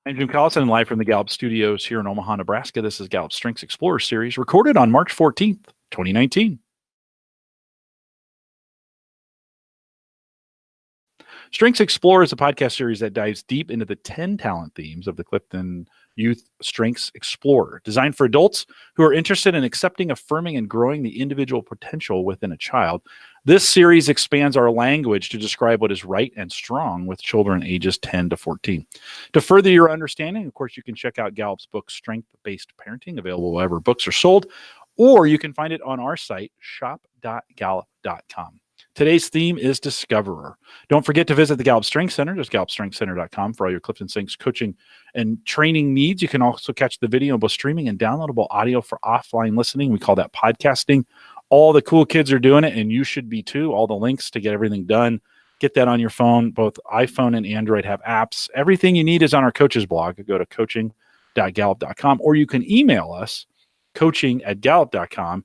I'm Jim Collison, live from the Gallup Studios here in Omaha, Nebraska. This is Gallup Strengths Explorer Series, recorded on March 14th, 2019. Strengths Explorer is a podcast series that dives deep into the 10 talent themes of the Clifton Youth Strengths Explorer, designed for adults who are interested in accepting, affirming, and growing the individual potential within a child. This series expands our language to describe what is right and strong with children ages 10 to 14. To further your understanding, of course, you can check out Gallup's book, Strength-Based Parenting, available wherever books are sold, or you can find it on our site, shop.gallup.com. Today's theme is Discoverer. Don't forget to visit the Gallup Strength Center, just gallupstrengthcenter.com, for all your CliftonStrengths coaching and training needs. You can also catch the video, both streaming and downloadable audio for offline listening. We call that podcasting. All the cool kids are doing it, and you should be too. All the links to get everything done. Get that on your phone. Both iPhone and Android have apps. Everything you need is on our coaches blog. Go to coaching.gallup.com, or you can email us, coaching@gallup.com.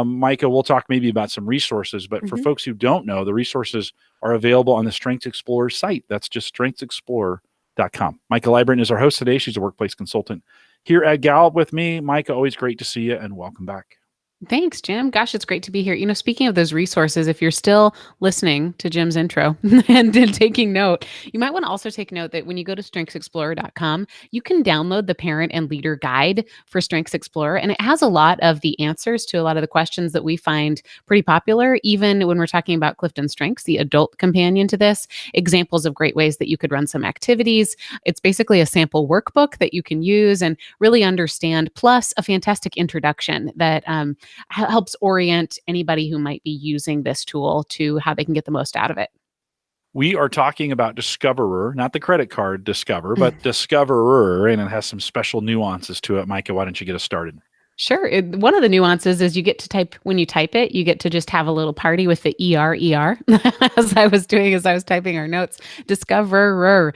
Micah, we'll talk maybe about some resources, but for folks who don't know, the resources are available on the Strengths Explorer site. That's just strengthsexplorer.com. Micah Libran is our host today. She's a workplace consultant here at Gallup with me. Micah, always great to see you, and welcome back. Thanks, Jim. Gosh, it's great to be here. You know, speaking of those resources, if you're still listening to Jim's intro and taking note, you might want to also take note that when you go to strengthsexplorer.com, you can download the parent and leader guide for Strengths Explorer. And it has a lot of the answers to a lot of the questions that we find pretty popular, even when we're talking about Clifton Strengths, the adult companion to this, examples of great ways that you could run some activities. It's basically a sample workbook that you can use and really understand, plus a fantastic introduction that helps orient anybody who might be using this tool to how they can get the most out of it. We are talking about Discoverer, not the credit card Discover, but Discoverer, and it has some special nuances to it. Micah, why don't you get us started? Sure. One of the nuances is you get to type, when you type it, you get to just have a little party with the ER, as I was typing our notes. Discoverer.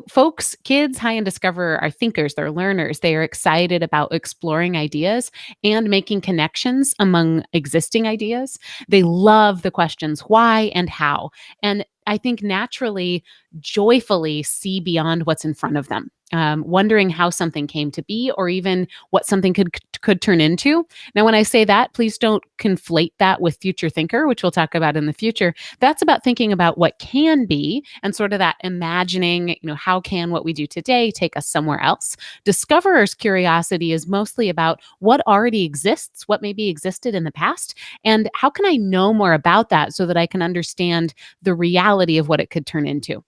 Folks, kids high in Discoverer are thinkers, they're learners. They are excited about exploring ideas and making connections among existing ideas. They love the questions why and how. And I think naturally, joyfully see beyond what's in front of them. Wondering how something came to be, or even what something could turn into. Now, when I say that, please don't conflate that with future thinker, which we'll talk about in the future. That's about thinking about what can be and sort of that imagining, how can what we do today take us somewhere else? Discoverer's curiosity is mostly about what already exists, what maybe existed in the past, and how can I know more about that so that I can understand the reality of what it could turn into.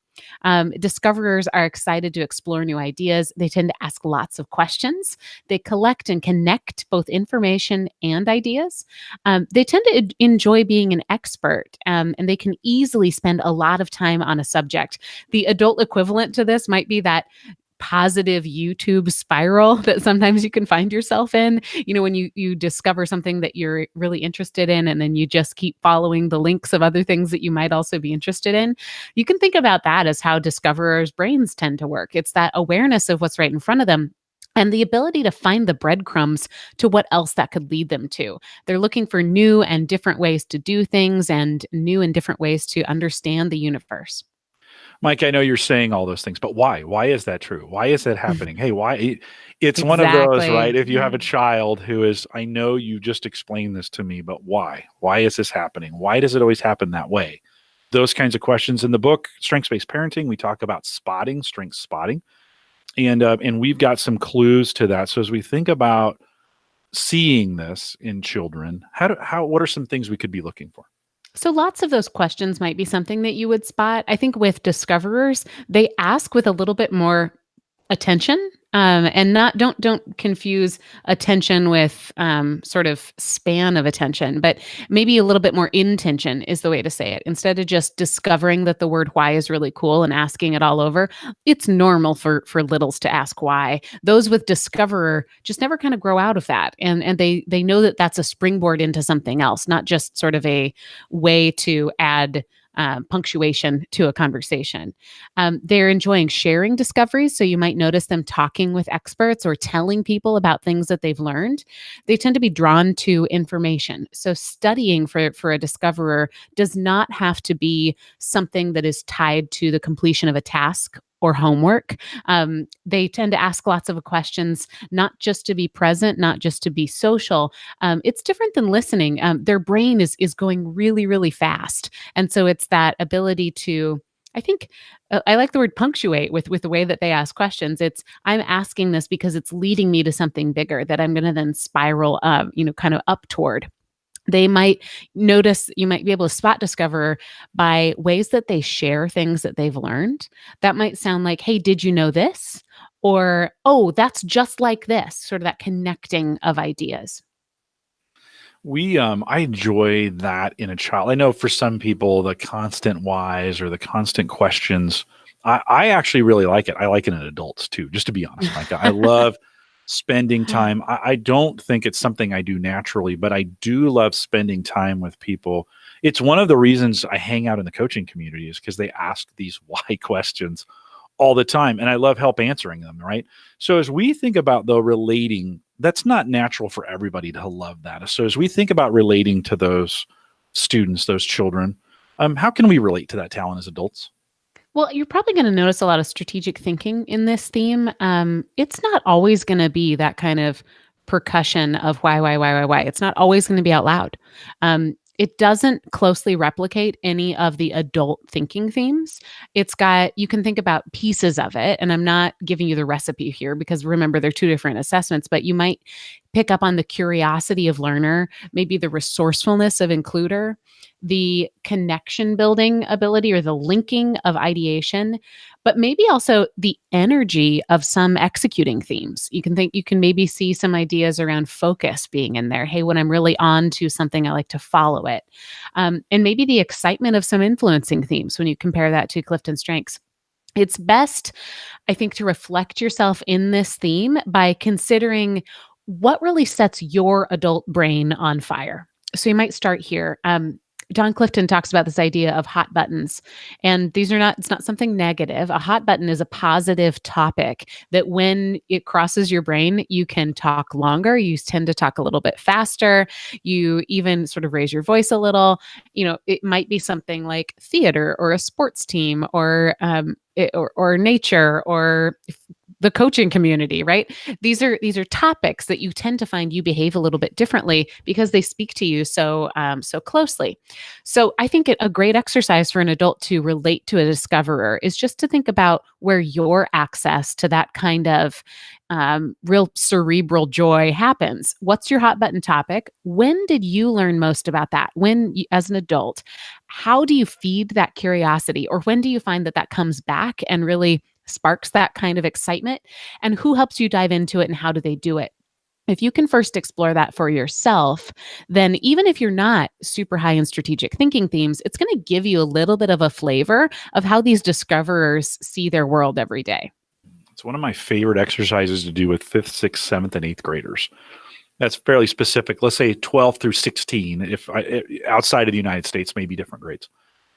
Discoverers are excited to explore new ideas. They tend to ask lots of questions. They collect and connect both information and ideas. They tend to enjoy being an expert, and they can easily spend a lot of time on a subject. The adult equivalent to this might be that positive YouTube spiral that sometimes you can find yourself in, when you discover something that you're really interested in, and then you just keep following the links of other things that you might also be interested in. You can think about that as how discoverers' brains tend to work. It's that awareness of what's right in front of them and the ability to find the breadcrumbs to what else that could lead them to. They're looking for new and different ways to do things and new and different ways to understand the universe. Mike, I know you're saying all those things, but why? Why is that true? Why is that happening? Hey, why? It's one of those, right? If you have a child who is, I know you just explained this to me, but why? Why is this happening? Why does it always happen that way? Those kinds of questions in the book, Strengths-Based Parenting, we talk about spotting, strength spotting, and we've got some clues to that. So as we think about seeing this in children, what are some things we could be looking for? So lots of those questions might be something that you would spot. I think with discoverers, they ask with a little bit more attention, and don't confuse attention with sort of span of attention, but maybe a little bit more intention is the way to say it. Instead of just discovering that the word why is really cool and asking it all over, it's normal for littles to ask why. Those with discoverer just never kind of grow out of that, and they know that that's a springboard into something else, not just sort of a way to add punctuation to a conversation. They're enjoying sharing discoveries. So you might notice them talking with experts or telling people about things that they've learned. They tend to be drawn to information. So studying for a discoverer does not have to be something that is tied to the completion of a task or homework. They tend to ask lots of questions, not just to be present, not just to be social. It's different than listening. Their brain is going really, really fast. And so it's that ability to, I think, I like the word punctuate with the way that they ask questions. It's, I'm asking this because it's leading me to something bigger that I'm going to then spiral, kind of up toward. They might notice, you might be able to spot discover by ways that they share things that they've learned. That might sound like, hey, did you know this? Or, oh, that's just like this, sort of that connecting of ideas. I enjoy that in a child. I know for some people, the constant whys or the constant questions, I actually really like it. I like it in adults too, just to be honest, Micah. I love spending time. I don't think it's something I do naturally, but I do love spending time with people. It's one of the reasons I hang out in the coaching community is because they ask these why questions all the time. And I love help answering them, right? So as we think about though relating, that's not natural for everybody to love that. So as we think about relating to those students, those children, how can we relate to that talent as adults? Well, you're probably going to notice a lot of strategic thinking in this theme. It's not always going to be that kind of percussion of why. It's not always going to be out loud. It doesn't closely replicate any of the adult thinking themes. You can think about pieces of it, and I'm not giving you the recipe here because remember, they're two different assessments, but you might pick up on the curiosity of learner, maybe the resourcefulness of includer, the connection building ability or the linking of ideation, but maybe also the energy of some executing themes. You can maybe see some ideas around focus being in there. Hey, when I'm really on to something, I like to follow it. And maybe the excitement of some influencing themes when you compare that to CliftonStrengths. It's best, I think, to reflect yourself in this theme by considering what really sets your adult brain on fire. So you might start here. Don Clifton talks about this idea of hot buttons. And it's not something negative. A hot button is a positive topic that when it crosses your brain, you can talk longer. You tend to talk a little bit faster. You even sort of raise your voice a little. It might be something like theater or a sports team or nature or the coaching community, right? These are topics that you tend to find you behave a little bit differently because they speak to you so closely. So I think a great exercise for an adult to relate to a discoverer is just to think about where your access to that kind of real cerebral joy happens. What's your hot button topic? When did you learn most about that? As an adult, how do you feed that curiosity? Or when do you find that comes back and really sparks that kind of excitement? And who helps you dive into it and how do they do it? If you can first explore that for yourself, then even if you're not super high in strategic thinking themes, it's going to give you a little bit of a flavor of how these discoverers see their world every day. It's one of my favorite exercises to do with fifth, sixth, seventh, and eighth graders. That's fairly specific. Let's say 12 through 16, outside of the United States, maybe different grades.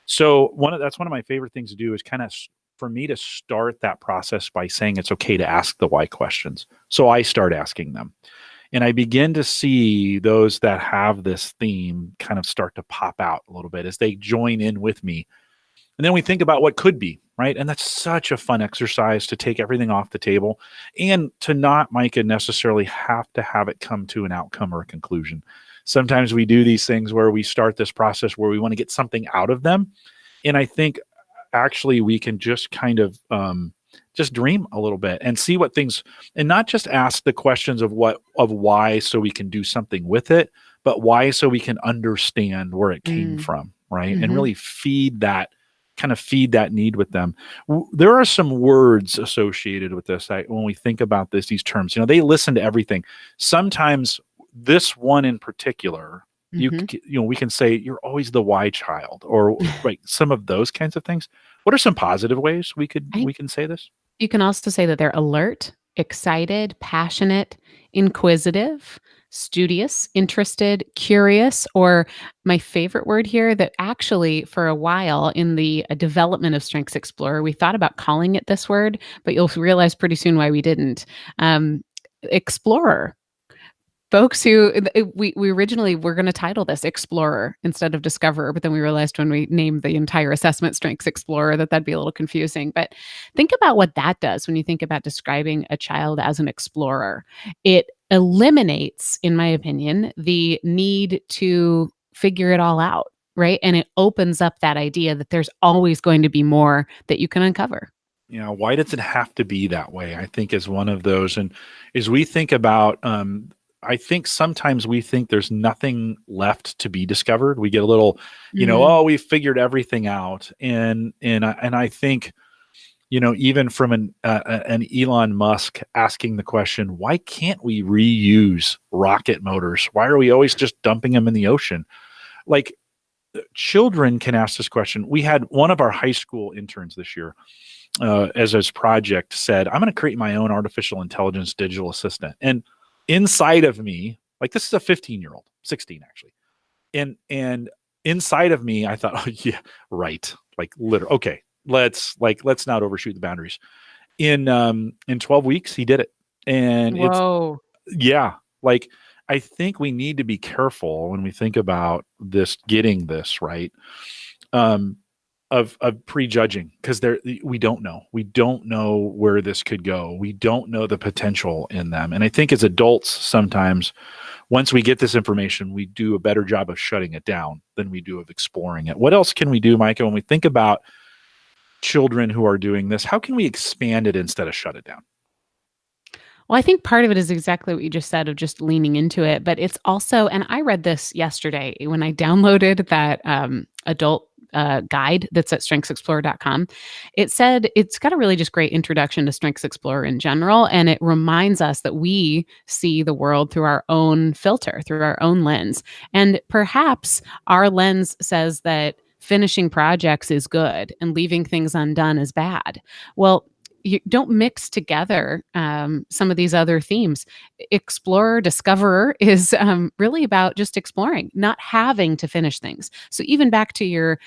So that's one of my favorite things to do is kind of for me to start that process by saying it's okay to ask the why questions. So I start asking them. And I begin to see those that have this theme kind of start to pop out a little bit as they join in with me. And then we think about what could be, right? And that's such a fun exercise to take everything off the table and to not, Micah, necessarily have to have it come to an outcome or a conclusion. Sometimes we do these things where we start this process where we want to get something out of them. And I think actually we can just kind of just dream a little bit and see what things, and not just ask the questions of why so we can do something with it, but why so we can understand where it came from, right? Mm-hmm. And really feed that need with them. There are some words associated with this when we think about these terms. They listen to everything. Sometimes this one in particular, we can say you're always the why child, or right, some of those kinds of things. What are some positive ways we can say this? You can also say that they're alert, excited, passionate, inquisitive, studious, interested, curious, or my favorite word here that actually for a while in the development of Strengths Explorer, we thought about calling it this word, but you'll realize pretty soon why we didn't. Explorer. Folks who we originally were going to title this Explorer instead of Discoverer, but then we realized when we named the entire assessment strengths Explorer that'd be a little confusing. But think about what that does when you think about describing a child as an explorer. It eliminates, in my opinion, the need to figure it all out, right? And it opens up that idea that there's always going to be more that you can uncover. Why does it have to be that way? I think is one of those. And as we think about, I think sometimes we think there's nothing left to be discovered. We get a little, oh, we figured everything out. And I think, even from an Elon Musk asking the question, why can't we reuse rocket motors? Why are we always just dumping them in the ocean? Like, children can ask this question. We had one of our high school interns this year, as his project said, I'm going to create my own artificial intelligence digital assistant. And inside of me, like, this is a 15-year-old, 16 actually. And inside of me, I thought, oh yeah, right. Like, literally, okay, let's not overshoot the boundaries. In 12 weeks, he did it. And Whoa. Like, I think we need to be careful when we think about this, getting this right, of prejudging, because we don't know where this could go. We don't know the potential in them. And I think as adults, sometimes once we get this information, we do a better job of shutting it down than we do of exploring it. What else can we do, Micah, when we think about children who are doing this? How can we expand it instead of shut it down? Well, I think part of it is exactly what you just said, of just leaning into it. But it's also, and I read this yesterday when I downloaded that adult guide that's at strengthsexplorer.com. It said it's got a really just great introduction to Strengths Explorer in general. And it reminds us that we see the world through our own filter, through our own lens. And perhaps our lens says that finishing projects is good and leaving things undone is bad. Well, you don't mix together some of these other themes. Explorer, discoverer is really about just exploring, not having to finish things. So even back to your,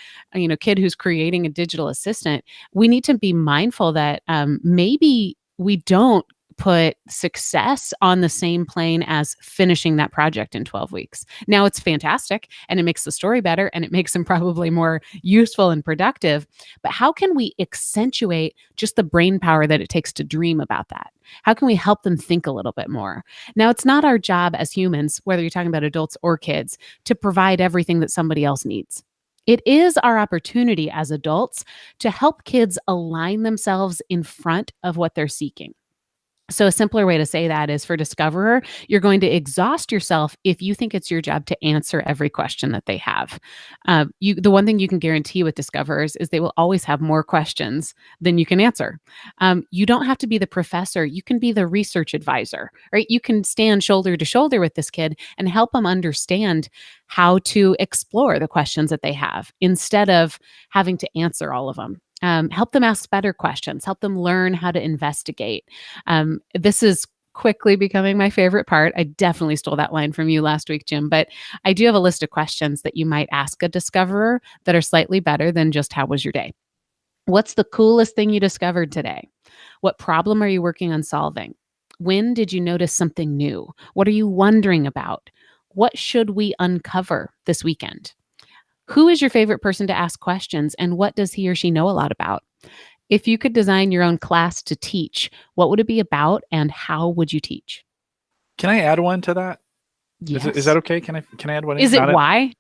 kid who's creating a digital assistant, we need to be mindful that maybe we don't put success on the same plane as finishing that project in 12 weeks. Now, it's fantastic and it makes the story better and it makes them probably more useful and productive. But how can we accentuate just the brain power that it takes to dream about that? How can we help them think a little bit more? Now, it's not our job as humans, whether you're talking about adults or kids, to provide everything that somebody else needs. It is our opportunity as adults to help kids align themselves in front of what they're seeking. So a simpler way to say that is, for discoverer, you're going to exhaust yourself if you think it's your job to answer every question that they have. The one thing you can guarantee with discoverers is they will always have more questions than you can answer. You don't have to be the professor. You can be the research advisor, right? You can stand shoulder to shoulder with this kid and help them understand how to explore the questions that they have instead of having to answer all of them. Help them ask better questions, help them learn how to investigate. This is quickly becoming my favorite part. I definitely stole that line from you last week, Jim, but I do have a list of questions that you might ask a discoverer that are slightly better than just how was your day? What's the coolest thing you discovered today? What problem are you working on solving? When did you notice something new? What are you wondering about? What should we uncover this weekend? Who is your favorite person to ask questions, and what does he or she know a lot about? If you could design your own class to teach, what would it be about and how would you teach? Can I add one to that? Yes. Is that okay? Can I add one? Is it why?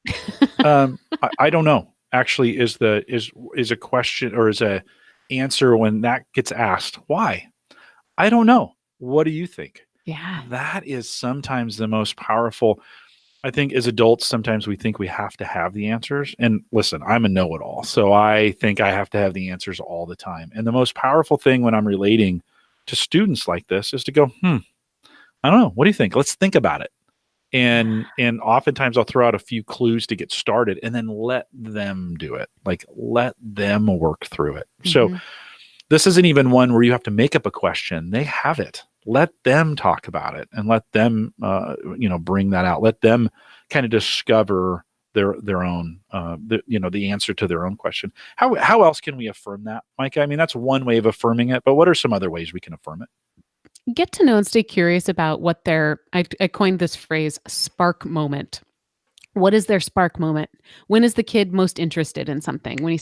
I don't know. Actually, is a question or is a answer when that gets asked, why? I don't know. What do you think? Yeah. That is sometimes the most powerful. I think as adults, sometimes we think we have to have the answers. And listen, I'm a know-it-all. So I think I have to have the answers all the time. And the most powerful thing when I'm relating to students like this is to go, I don't know. What do you think? Let's think about it. And oftentimes I'll throw out a few clues to get started and then let them do it. Like, let them work through it. Mm-hmm. So this isn't even one where you have to make up a question. They have it. Let them talk about it and let them, bring that out. Let them kind of discover their own, the answer to their own question. How else can we affirm that, Micah? I mean, that's one way of affirming it, but what are some other ways we can affirm it? Get to know and stay curious about what I coined this phrase, spark moment. What is their spark moment? When is the kid most interested in something? When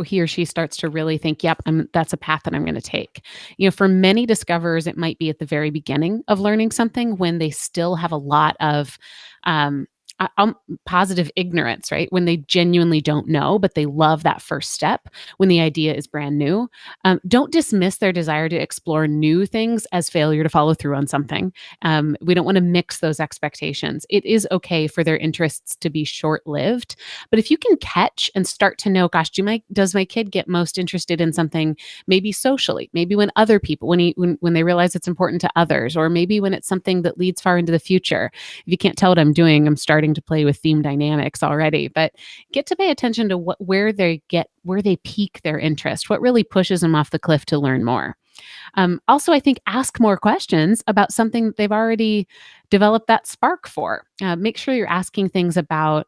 he or she starts to really think, "Yep, that's a path that I'm going to take." For many discoverers, it might be at the very beginning of learning something when they still have a lot of um, positive ignorance, right? When they genuinely don't know, but they love that first step. When the idea is brand new, don't dismiss their desire to explore new things as failure to follow through on something. We don't want to mix those expectations. It is okay for their interests to be short lived. But if you can catch and start to know, gosh, does my kid get most interested in something maybe socially, maybe when other people, when they realize it's important to others, or maybe when it's something that leads far into the future. If you can't tell what I'm doing, I'm starting to play with theme dynamics already. But get to pay attention to where they pique their interest, what really pushes them off the cliff to learn more. Also, I think ask more questions about something that they've already developed that spark for. Make sure you're asking things about,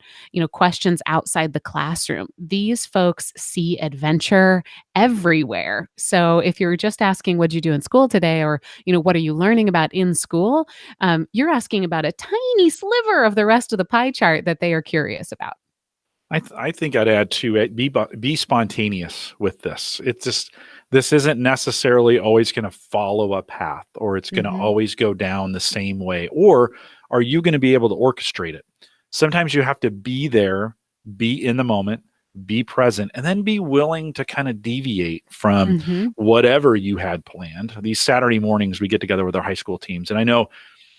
questions outside the classroom. These folks see adventure everywhere. So if you're just asking, what'd you do in school today? Or, what are you learning about in school? You're asking about a tiny sliver of the rest of the pie chart that they are curious about. I think I'd add to it, be spontaneous with this. It's just, this isn't necessarily always going to follow a path, or it's going to Mhm. always go down the same way, or are you going to be able to orchestrate it? Sometimes you have to be there, be in the moment, be present, and then be willing to kind of deviate from Mhm. whatever you had planned. These Saturday mornings, we get together with our high school teams, and I know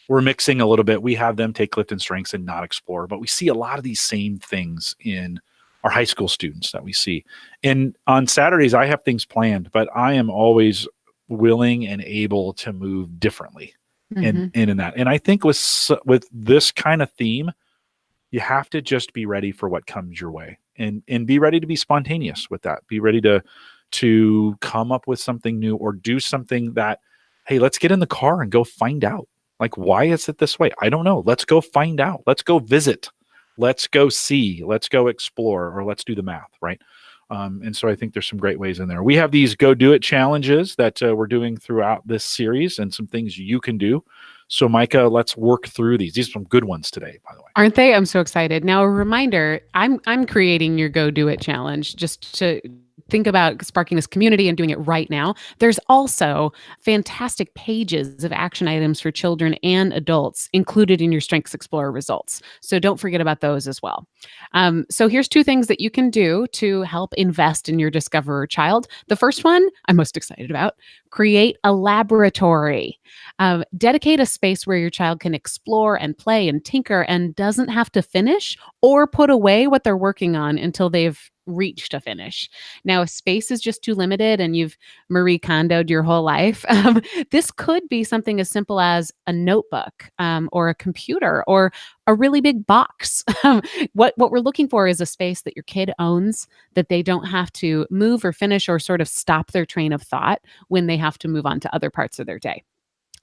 we're mixing a little bit. We have them take CliftonStrengths and not explore, but we see a lot of these same things in our high school students that we see. And on Saturdays, I have things planned, but I am always willing and able to move differently Mhm. in that. And I think with this kind of theme, you have to just be ready for what comes your way, and be ready to be spontaneous with that. Be ready to come up with something new, or do something that, hey, let's get in the car and go find out. Like, why is it this way? I don't know. Let's go find out. Let's go visit. Let's go see. Let's go explore, or let's do the math, right? And so I think there's some great ways in there. We have these go do it challenges that we're doing throughout this series, and some things you can do. So, Micah, let's work through these. These are some good ones today, by the way. Aren't they? I'm so excited. Now, a reminder, I'm creating your Go Do It challenge just to think about sparking this community and doing it right now. There's also fantastic pages of action items for children and adults included in your Strengths Explorer results. So don't forget about those as well. So here's two things that you can do to help invest in your discoverer child. The first one I'm most excited about: create a laboratory. Dedicate a space where your child can explore and play and tinker and doesn't have to finish or put away what they're working on until they've reached a finish. Now, if space is just too limited and you've Marie Kondoed your whole life, this could be something as simple as a notebook, or a computer, or a really big box. What we're looking for is a space that your kid owns, that they don't have to move or finish or sort of stop their train of thought when they have to move on to other parts of their day.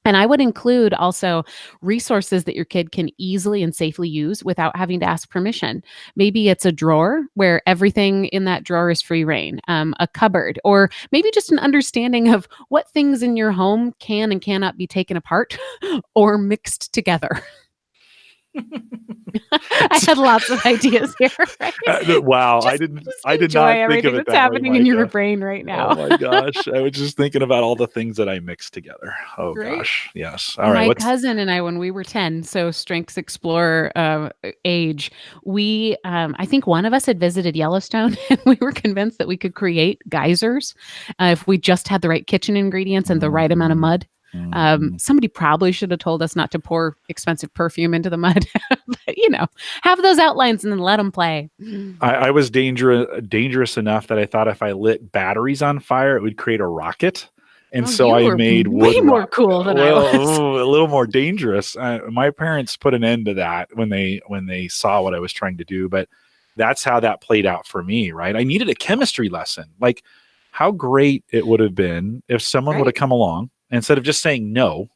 And I would include also resources that your kid can easily and safely use without having to ask permission. Maybe it's a drawer where everything in that drawer is free reign, a cupboard, or maybe just an understanding of what things in your home can and cannot be taken apart or mixed together. I had lots of ideas here, right? Wow, Just I did enjoy not think of everything it that's that way, happening in your Micah. brain right Oh now. my gosh, I was just thinking about all the things that I mixed together. Oh Right? gosh, yes. All right, My what's cousin and I, when we were 10, so Strengths Explorer age, I think one of us had visited Yellowstone and we were convinced that we could create geysers if we just had the right kitchen ingredients and the right amount of Mhm, mud. mhm. Somebody probably should have told us not to pour expensive perfume into the mud, but have those outlines and then let them play. I was dangerous enough that I thought if I lit batteries on fire, it would create a rocket. And Oh, so you I were made way wood more rock. cool than I Well, was. ooh, a little more dangerous. My parents put an end to that when they saw what I was trying to do. But that's how that played out for me, right? I needed a chemistry lesson. Like, how great it would have been if someone would have Right. come along, instead of just saying no,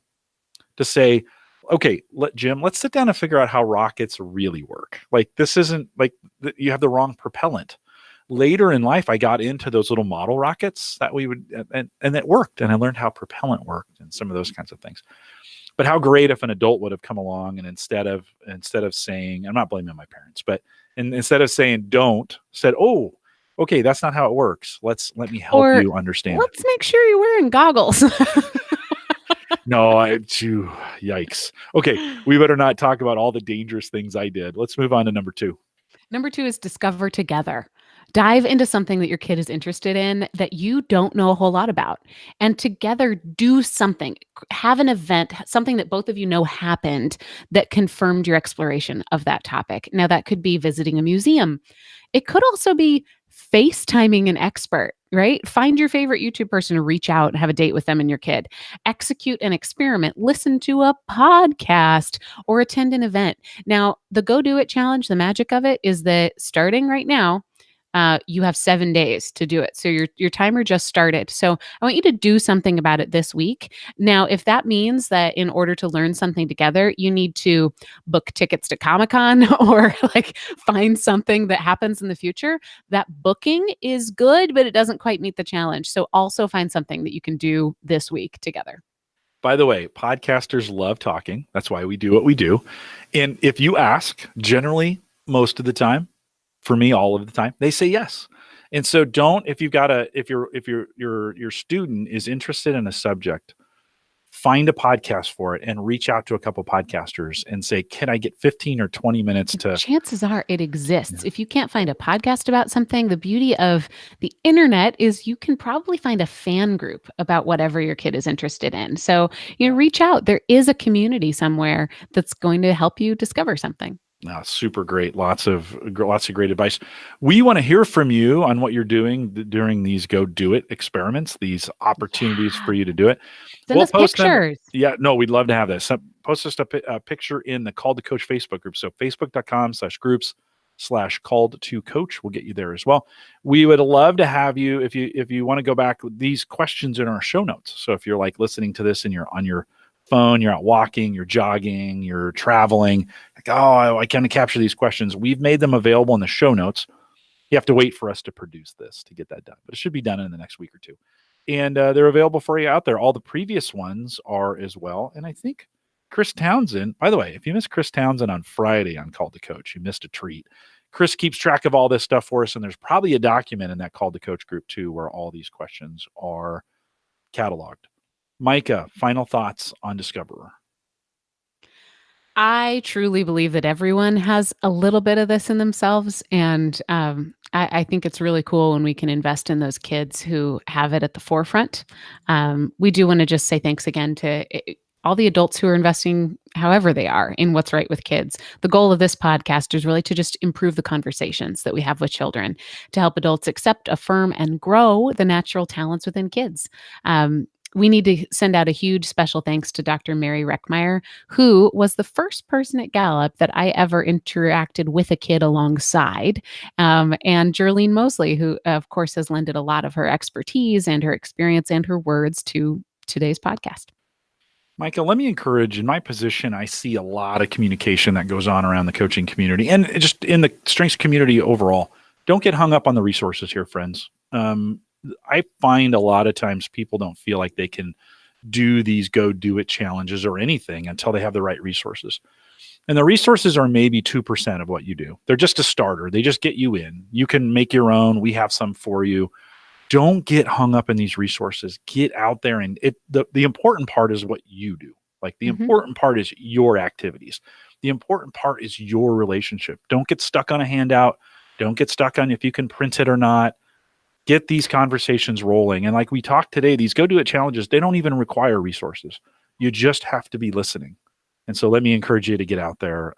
to say, okay, Jim, let's sit down and figure out how rockets really work. Like, this isn't like you have the wrong propellant. later in life, I got into those little model rockets that we would, and it worked. And I learned how propellant worked and some of those kinds of things. But how great if an adult would have come along and instead of saying, I'm not blaming my parents, but instead of saying don't, said, oh, okay, that's not how it works. Let me help Or you understand. let's make sure you're wearing goggles. No, yikes. Okay, we better not talk about all the dangerous things I did. Let's move on to number 2. Number 2 is discover together. Dive into something that your kid is interested in that you don't know a whole lot about, and together do something. Have an event, something that both of you know happened that confirmed your exploration of that topic. Now, that could be visiting a museum. It could also be FaceTiming an expert, right? Find your favorite YouTube person, reach out and have a date with them and your kid. Execute an experiment, listen to a podcast, or attend an event. Now, the Go Do It challenge, the magic of it is that starting right now, you have 7 days to do it. So your timer just started. So I want you to do something about it this week. Now, if that means that in order to learn something together, you need to book tickets to Comic-Con or like find something that happens in the future, that booking is good, but it doesn't quite meet the challenge. So also find something that you can do this week together. By the way, podcasters love talking. That's why we do what we do. And if you ask, generally, most of the time, for me, all of the time, they say yes. And so if your student is interested in a subject, find a podcast for it and reach out to a couple podcasters and say, can I get 15 or 20 minutes to... Chances are it exists. If you can't find a podcast about something, the beauty of the internet is you can probably find a fan group about whatever your kid is interested in. So, reach out. There is a community somewhere that's going to help you discover something. Super great. Lots of great advice. We want to hear from you on what you're doing during these Go Do It experiments, these opportunities for you to do it. Send us post pictures. We'd love to have this. Post us a picture in the Called to Coach Facebook group. So facebook.com/groups/called to coach will get you there as well. We would love to have you if you want to go back with these questions in our show notes. So if you're like listening to this and you're on your phone, you're out walking, you're jogging, you're traveling, like, oh, I can't capture these questions. We've made them available in the show notes. You have to wait for us to produce this to get that done, but it should be done in the next week or two. And they're available for you out there. All the previous ones are as well. And I think Chris Townsend, by the way, if you missed Chris Townsend on Friday on Called to Coach, you missed a treat. Chris keeps track of all this stuff for us, and there's probably a document in that Called to Coach group too where all these questions are cataloged. Micah, final thoughts on Discoverer. I truly believe that everyone has a little bit of this in themselves. And I think it's really cool when we can invest in those kids who have it at the forefront. We do want to just say thanks again to all the adults who are investing however they are in what's right with kids. The goal of this podcast is really to just improve the conversations that we have with children, to help adults accept, affirm, and grow the natural talents within kids. We need to send out a huge special thanks to Dr. Mary Reckmeyer, who was the first person at Gallup that I ever interacted with a kid alongside, and Jerlene Mosley, who, of course, has lended a lot of her expertise and her experience and her words to today's podcast. Micah, let me encourage, in my position, I see a lot of communication that goes on around the coaching community and just in the strengths community overall. Don't get hung up on the resources here, friends. I find a lot of times people don't feel like they can do these Go Do It challenges or anything until they have the right resources. And the resources are maybe 2% of what you do. They're just a starter. They just get you in. You can make your own. We have some for you. Don't get hung up in these resources. Get out there, and the important part is what you do. Like the important part is your activities. The important part is your relationship. Don't get stuck on a handout. Don't get stuck on if you can print it or not. Get these conversations rolling. And like we talked today, these Go Do It challenges, they don't even require resources. You just have to be listening. And so let me encourage you to get out there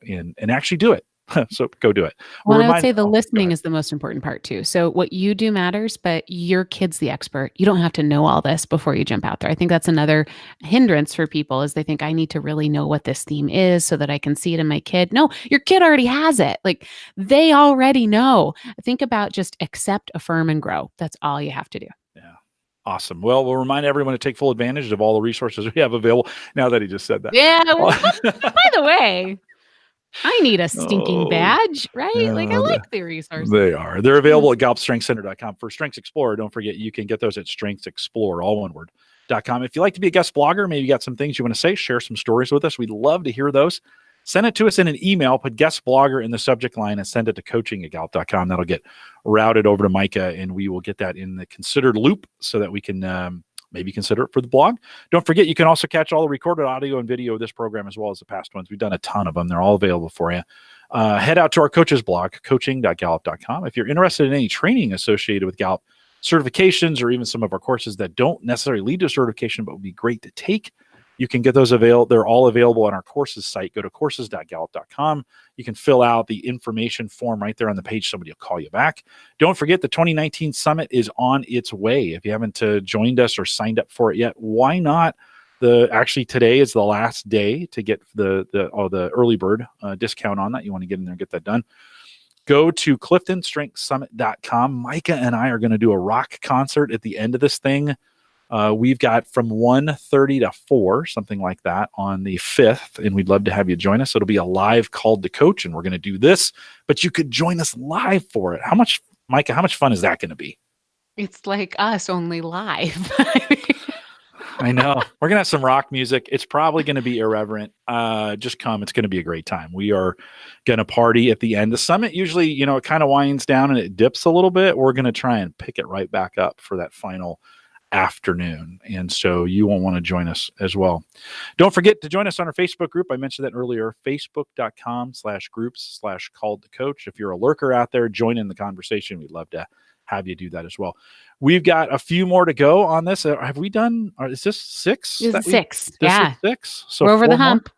and actually do it. So go do it. Well, I would say the listening is the most important part too. So what you do matters, but your kid's the expert. You don't have to know all this before you jump out there. I think that's another hindrance for people is they think I need to really know what this theme is so that I can see it in my kid. No, your kid already has it. Like they already know. Think about just accept, affirm, and grow. That's all you have to do. Yeah. Awesome. Well, we'll remind everyone to take full advantage of all the resources we have available now that he just said that. Yeah. By the way, I need a stinking Oh, badge, right? Like, I yeah, like the resources. they are. They're Mm. available at GallupStrengthsCenter.com. For Strengths Explorer, don't forget you can get those at Strengths Explorer, all one word, .com. If you like to be a guest blogger, maybe you got some things you want to say, share some stories with us. We'd love to hear those. Send it to us in an email, put guest blogger in the subject line, and send it to coaching@gallup.com. That'll get routed over to Micah, and we will get that in the considered loop so that we can maybe consider it for the blog. Don't forget, you can also catch all the recorded audio and video of this program as well as the past ones. We've done a ton of them. They're all available for you. Head out to our coaches blog, coaching.gallup.com. If you're interested in any training associated with Gallup certifications or even some of our courses that don't necessarily lead to certification but would be great to take, you can get those available. They're all available on our courses site. Go to courses.gallup.com. You can fill out the information form right there on the page. Somebody will call you back. Don't forget the 2019 Summit is on its way. If you haven't joined us or signed up for it yet, why not? Actually, today is the last day to get the early bird discount on that. You want to get in there and get that done. Go to CliftonStrengthsSummit.com. Micah and I are going to do a rock concert at the end of this thing. We've got from 1:30 to 4, something like that, on the 5th, and we'd love to have you join us. It'll be a live Called to Coach, and we're going to do this, but you could join us live for it. Micah, how much fun is that going to be? It's like us, only live. I know. We're going to have some rock music. It's probably going to be irreverent. Just come. It's going to be a great time. We are going to party at the end. The summit usually, it kind of winds down and it dips a little bit. We're going to try and pick it right back up for that final afternoon. And so you won't want to join us as well. Don't forget to join us on our Facebook group. I mentioned that earlier, facebook.com/groups/called to coach. If you're a lurker out there, join in the conversation. We'd love to have you do that as well. We've got a few more to go on this. Have we done, is this 6? This is 6. Yeah. 6. So we're over the hump.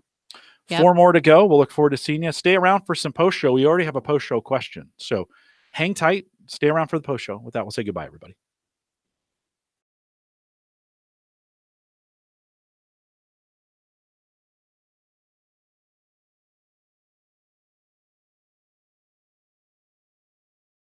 Yep. 4 more to go. We'll look forward to seeing you. Stay around for some post show. We already have a post show question. So hang tight. Stay around for the post show. With that, we'll say goodbye, everybody.